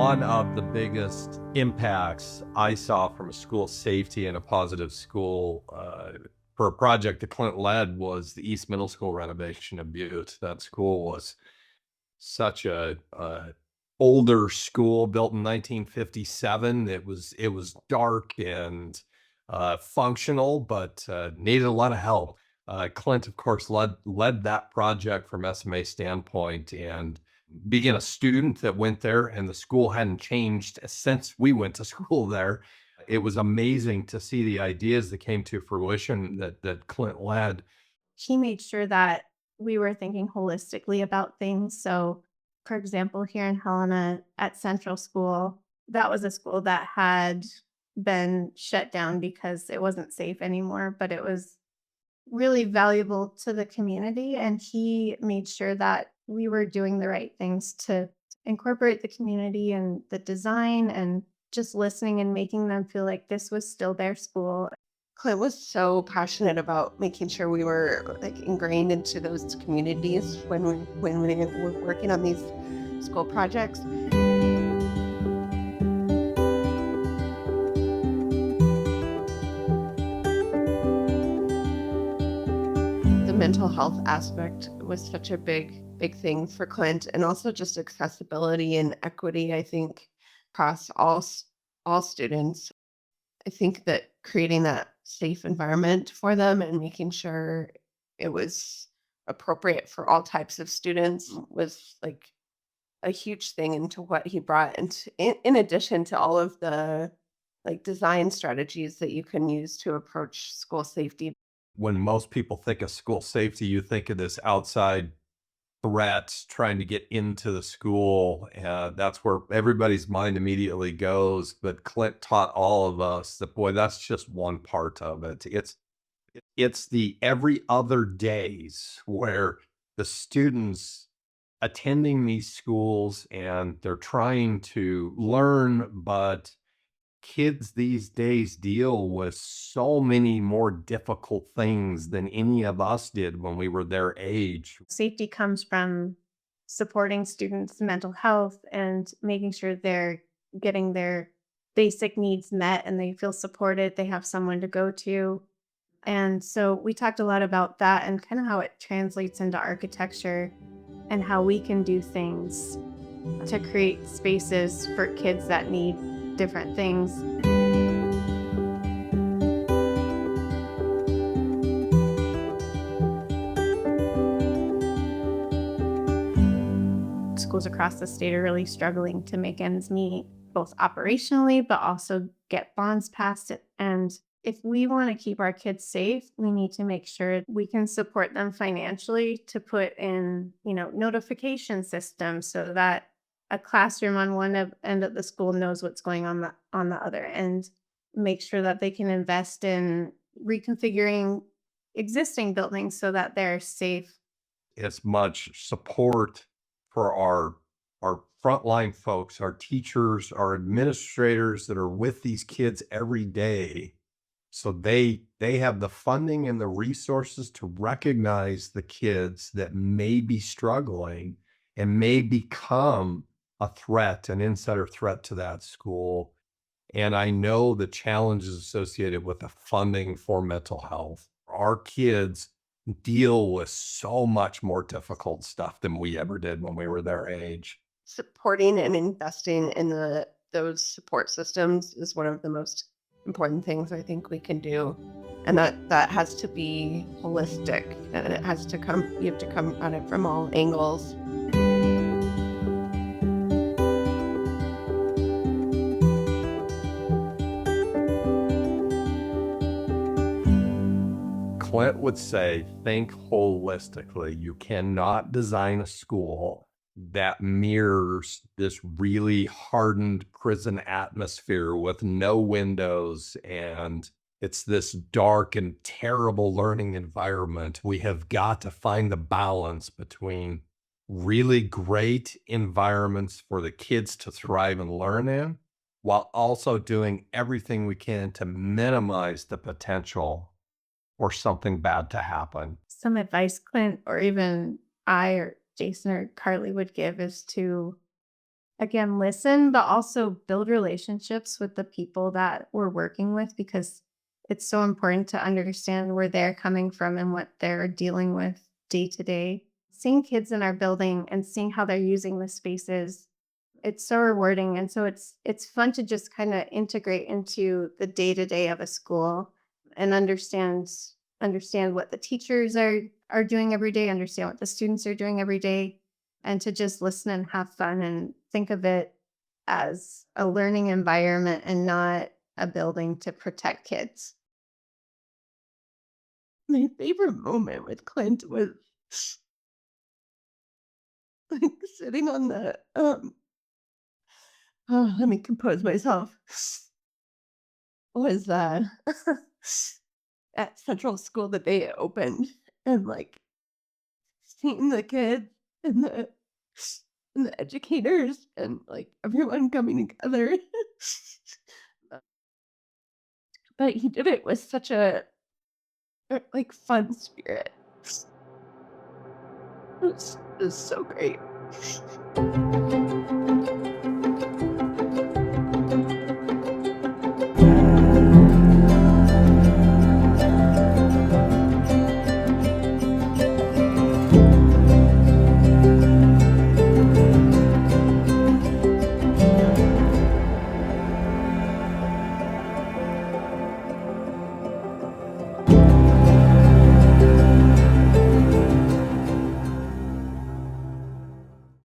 One of the biggest impacts I saw from a school safety and a positive school for a project that Klint led was the East Middle School renovation in Butte. That school was such a older school built in 1957. It was dark and functional, but needed a lot of help. Klint, of course, led that project from SMA standpoint, and being a student that went there, and the school hadn't changed since we went to school there. It was amazing to see the ideas that came to fruition that Klint led. He made sure that we were thinking holistically about things. So, for example, here in Helena at Central School, that was a school that had been shut down because it wasn't safe anymore, but it was really valuable to the community. And he made sure that we were doing the right things to incorporate the community and the design and just listening and making them feel like this was still their school. Clint was so passionate about making sure we were like ingrained into those communities when we were working on these school projects. The mental health aspect was such a big thing for Clint, and also just accessibility and equity, I think, across all students. I think that creating that safe environment for them and making sure it was appropriate for all types of students was like a huge thing into what he brought, and in addition to all of the like design strategies that you can use to approach school safety. When most people think of school safety, you think of this outside threat trying to get into the school. That's where everybody's mind immediately goes. But Clint taught all of us that, boy, that's just one part of it. It's the every other days where the students attending these schools and they're trying to learn, but kids these days deal with so many more difficult things than any of us did when we were their age. Safety comes from supporting students' mental health and making sure they're getting their basic needs met and they feel supported, they have someone to go to. And so we talked a lot about that and kind of how it translates into architecture and how we can do things to create spaces for kids that need different things. Schools across the state are really struggling to make ends meet, both operationally, but also get bonds passed. And if we want to keep our kids safe, we need to make sure we can support them financially to put in, notification systems so that a classroom on end of the school knows what's going on the other end. Make sure that they can invest in reconfiguring existing buildings so that they're safe. As much support for our frontline folks, our teachers, our administrators that are with these kids every day, so they have the funding and the resources to recognize the kids that may be struggling and may become a threat, an insider threat to that school. And I know the challenges associated with the funding for mental health. Our kids deal with so much more difficult stuff than we ever did when we were their age. Supporting and investing in those support systems is one of the most important things I think we can do. And that has to be holistic, and it has to come, you have to come at it from all angles. Clint would say, think holistically. You cannot design a school that mirrors this really hardened prison atmosphere with no windows, and it's this dark and terrible learning environment. We have got to find the balance between really great environments for the kids to thrive and learn in, while also doing everything we can to minimize the potential for something bad to happen. Some advice Clint or even I or Jason or Carly would give is to again, listen, but also build relationships with the people that we're working with because it's so important to understand where they're coming from and what they're dealing with day to day. Seeing kids in our building and seeing how they're using the spaces, it's so rewarding. And so it's fun to just kind of integrate into the day to day of a school and understand what the teachers are doing every day, understand what the students are doing every day, and to just listen and have fun and think of it as a learning environment and not a building to protect kids. My favorite moment with Clint was like sitting on the oh, let me compose myself. Was at Central School the day it opened and like seeing the kids and the educators and like everyone coming together. But he did it with such a like fun spirit. It was so great.